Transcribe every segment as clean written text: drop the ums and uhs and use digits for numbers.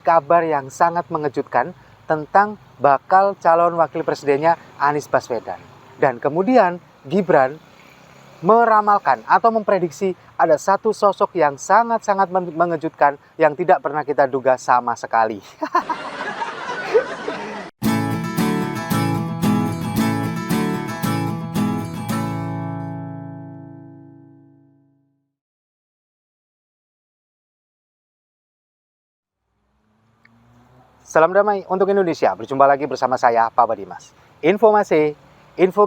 kabar yang sangat mengejutkan tentang bakal calon wakil presidennya Anies Baswedan. Dan kemudian Gibran meramalkan atau memprediksi ada satu sosok yang sangat-sangat mengejutkan yang tidak pernah kita duga sama sekali. Salam damai untuk Indonesia, berjumpa lagi bersama saya, Papa Dimas. Info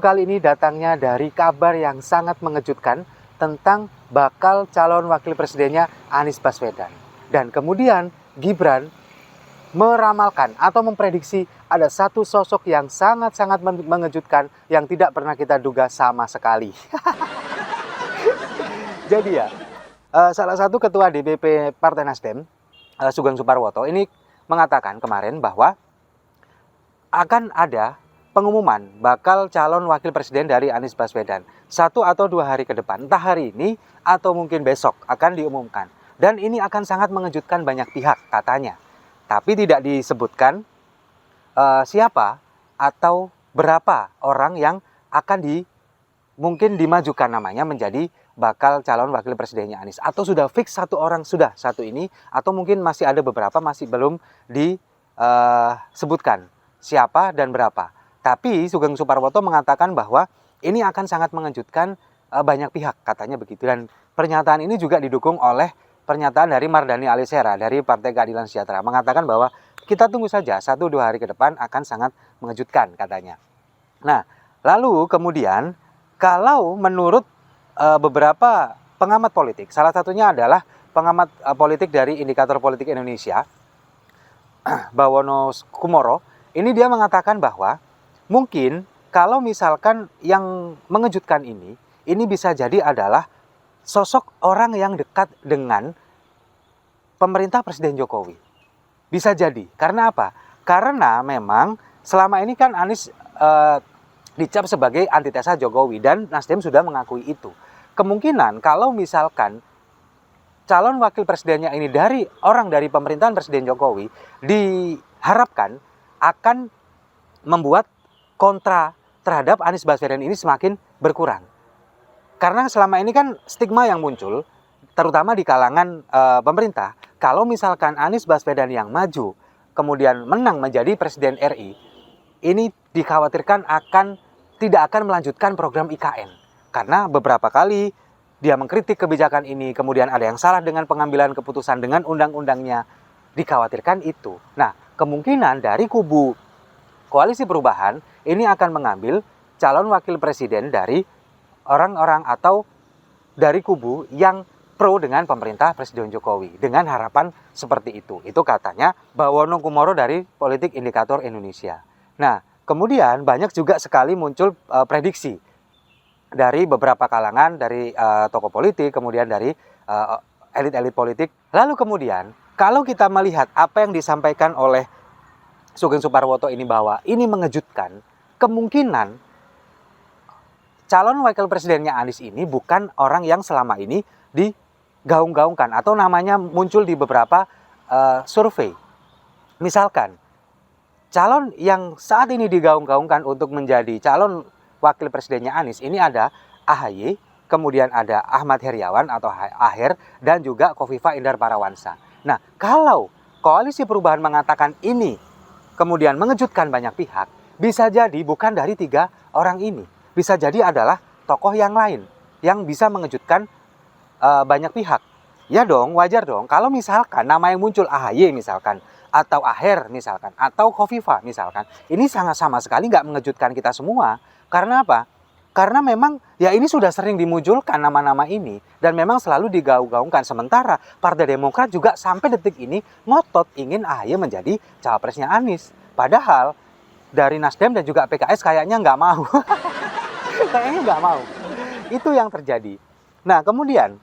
kali ini datangnya dari kabar yang sangat mengejutkan tentang bakal calon wakil presidennya Anies Baswedan. Dan kemudian Gibran meramalkan atau memprediksi ada satu sosok yang sangat-sangat mengejutkan yang tidak pernah kita duga sama sekali. Jadi ya, salah satu ketua DPP Partai Nasdem, Sugeng Suparwoto, ini mengatakan kemarin bahwa akan ada pengumuman bakal calon wakil presiden dari Anies Baswedan 1 atau 2 hari ke depan, entah hari ini atau mungkin besok akan diumumkan. Dan ini akan sangat mengejutkan banyak pihak katanya. Tapi tidak disebutkan siapa atau berapa orang yang akan mungkin dimajukan namanya menjadi bakal calon wakil presidennya Anies. Atau sudah fix satu orang, sudah satu ini, atau mungkin masih ada beberapa masih belum disebutkan siapa dan berapa. Tapi Sugeng Suparwoto mengatakan bahwa ini akan sangat mengejutkan banyak pihak, katanya begitu. Dan pernyataan ini juga didukung oleh pernyataan dari Mardhani Alisera dari Partai Keadilan Sejahtera, mengatakan bahwa kita tunggu saja 1-2 hari ke depan akan sangat mengejutkan, katanya. Nah, lalu kemudian kalau menurut beberapa pengamat politik, salah satunya adalah pengamat politik dari Indikator Politik Indonesia, Bawono Kumoro, ini dia mengatakan bahwa mungkin kalau misalkan yang mengejutkan ini bisa jadi adalah sosok orang yang dekat dengan pemerintah Presiden Jokowi. Bisa jadi. Karena apa? Karena memang selama ini kan Anies dicap sebagai antitesa Jokowi dan Nasdem sudah mengakui itu. Kemungkinan kalau misalkan calon wakil presidennya ini dari pemerintahan Presiden Jokowi diharapkan akan membuat kontra terhadap Anies Baswedan ini semakin berkurang. Karena selama ini kan stigma yang muncul, terutama di kalangan pemerintah, kalau misalkan Anies Baswedan yang maju, kemudian menang menjadi Presiden RI, ini dikhawatirkan tidak akan melanjutkan program IKN. Karena beberapa kali dia mengkritik kebijakan ini, kemudian ada yang salah dengan pengambilan keputusan dengan undang-undangnya, dikhawatirkan itu. Nah, kemungkinan dari kubu Koalisi Perubahan ini akan mengambil calon wakil presiden dari orang-orang atau dari kubu yang pro dengan pemerintah Presiden Jokowi, dengan harapan seperti itu. Itu katanya Bawono Kumoro dari Politik Indikator Indonesia. Nah, kemudian banyak juga sekali muncul prediksi dari beberapa kalangan, dari tokoh politik, kemudian dari elit-elit politik. Lalu kemudian, kalau kita melihat apa yang disampaikan oleh Sugeng Suparwoto ini bahwa ini mengejutkan, kemungkinan calon wakil presidennya Anies ini bukan orang yang selama ini digaung-gaungkan atau namanya muncul di beberapa survei. Misalkan, calon yang saat ini digaung-gaungkan untuk menjadi calon wakil presidennya Anies ini ada AHY, kemudian ada Ahmad Heriawan atau Aher, dan juga Kofifa Indar Parawansa. Nah, kalau Koalisi Perubahan mengatakan ini kemudian mengejutkan banyak pihak, bisa jadi bukan dari 3 orang ini. Bisa jadi adalah tokoh yang lain yang bisa mengejutkan banyak pihak. Ya dong, wajar dong. Kalau misalkan nama yang muncul AHY misalkan, atau Aher misalkan, atau Kofifa misalkan, ini sama sekali nggak mengejutkan kita semua. Karena apa? Karena memang ya ini sudah sering dimunculkan nama-nama ini dan memang selalu digaung-gaungkan. Sementara Partai Demokrat juga sampai detik ini ngotot ingin AHY menjadi cawapresnya Anies. Padahal dari Nasdem dan juga PKS kayaknya nggak mau. Kayaknya nggak mau. Itu yang terjadi. Nah, kemudian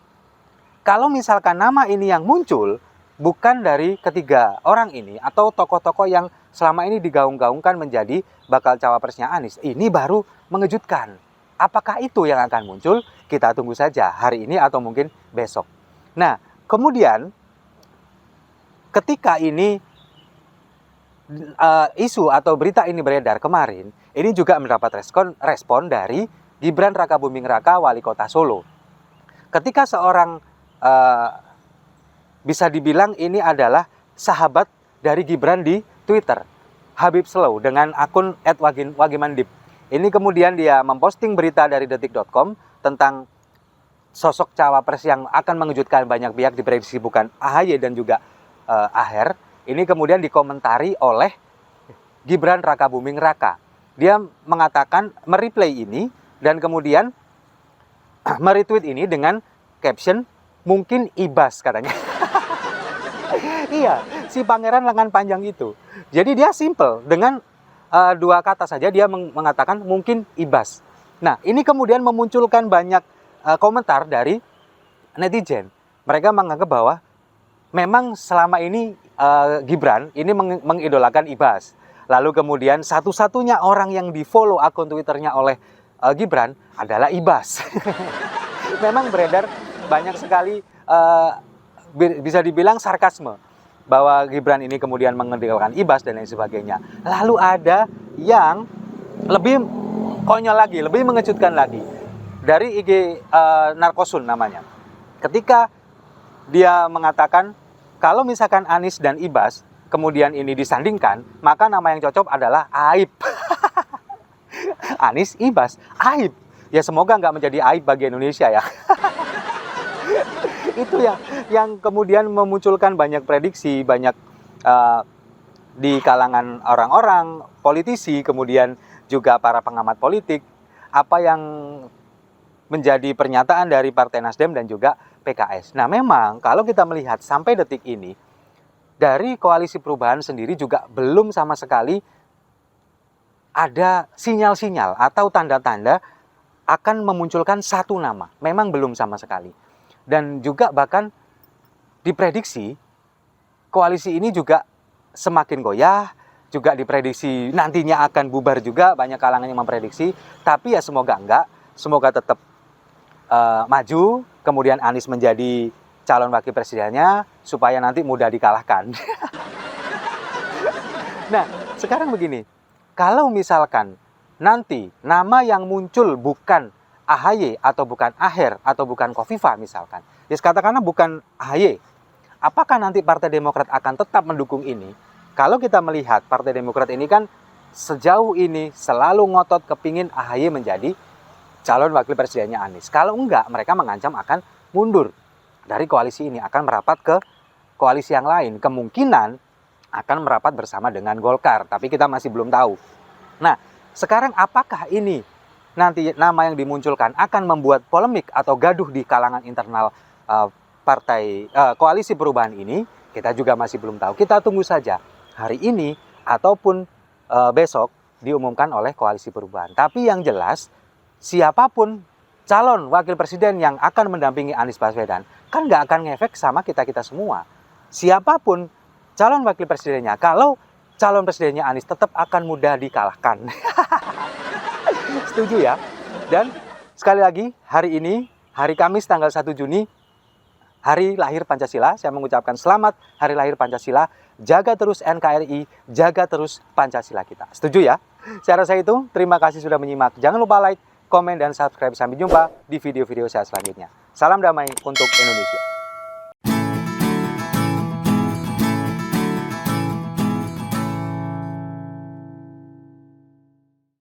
kalau misalkan nama ini yang muncul bukan dari ketiga orang ini atau tokoh-tokoh yang selama ini digaung-gaungkan menjadi bakal cawapresnya Anies, ini baru mengejutkan. Apakah itu yang akan muncul? Kita tunggu saja hari ini atau mungkin besok. Nah, kemudian ketika ini isu atau berita ini beredar kemarin, ini juga mendapat respon dari Gibran Rakabuming Raka, Wali Kota Solo. Ketika seorang bisa dibilang ini adalah sahabat dari Gibran di Twitter, Habib Slow, dengan akun @wagimandip. Ini kemudian dia memposting berita dari detik.com tentang sosok cawapres yang akan mengejutkan banyak pihak, diprediksi bukan AHY dan juga Aher. Ini kemudian dikomentari oleh Gibran Rakabuming Raka. Dia mengatakan, mereplay ini dan kemudian meretweet ini dengan caption mungkin ibas katanya. Iya, si pangeran lengan panjang itu. Jadi dia simple dengan dua kata saja dia mengatakan mungkin ibas. Nah, ini kemudian memunculkan banyak komentar dari netizen. Mereka menganggap bahwa memang selama ini Gibran ini mengidolakan ibas. Lalu kemudian satu-satunya orang yang di-follow akun Twitternya oleh Gibran adalah ibas. Memang beredar banyak sekali bisa dibilang sarkasme bahwa Gibran ini kemudian mengidolakan ibas dan lain sebagainya. Lalu ada yang lebih konyol lagi, lebih mengejutkan lagi. Dari IG Narkosun namanya. Ketika dia mengatakan kalau misalkan Anies dan Ibas kemudian ini disandingkan, maka nama yang cocok adalah Aib. Anies, Ibas, Aib. Ya semoga nggak menjadi aib bagi Indonesia ya. Itu yang kemudian memunculkan banyak prediksi, banyak di kalangan orang-orang, politisi, kemudian juga para pengamat politik, apa yang menjadi pernyataan dari Partai Nasdem dan juga PKS. Nah memang kalau kita melihat sampai detik ini, dari Koalisi Perubahan sendiri juga belum sama sekali ada sinyal-sinyal atau tanda-tanda akan memunculkan satu nama. Memang belum sama sekali. Dan juga bahkan diprediksi koalisi ini juga semakin goyah, juga diprediksi nantinya akan bubar juga, banyak kalangan yang memprediksi. Tapi ya semoga enggak, semoga tetap maju, kemudian Anies menjadi calon wakil presidennya, supaya nanti mudah dikalahkan. Nah, sekarang begini, kalau misalkan nanti nama yang muncul bukan AHY atau bukan Aher atau bukan Khofifah misalkan, ya katakanlah bukan AHY, apakah nanti Partai Demokrat akan tetap mendukung ini? Kalau kita melihat Partai Demokrat ini kan sejauh ini selalu ngotot kepingin AHY menjadi calon wakil presidennya Anies. Kalau enggak, mereka mengancam akan mundur dari koalisi ini, akan merapat ke koalisi yang lain. Kemungkinan akan merapat bersama dengan Golkar, tapi kita masih belum tahu. Nah, sekarang apakah ini nanti nama yang dimunculkan akan membuat polemik atau gaduh di kalangan internal koalisi perubahan ini? Kita juga masih belum tahu. Kita tunggu saja hari ini ataupun besok diumumkan oleh koalisi perubahan. Tapi yang jelas, siapapun calon wakil presiden yang akan mendampingi Anies Baswedan kan nggak akan ngefek sama kita-kita semua. Siapapun calon wakil presidennya, kalau calon presidennya Anies tetap akan mudah dikalahkan. Setuju ya? Dan sekali lagi, hari ini, hari Kamis tanggal 1 Juni, hari lahir Pancasila. Saya mengucapkan selamat hari lahir Pancasila. Jaga terus NKRI, jaga terus Pancasila kita. Setuju ya? Saya rasa itu, terima kasih sudah menyimak. Jangan lupa like, komen, dan subscribe. Sampai jumpa di video-video saya selanjutnya. Salam damai untuk Indonesia.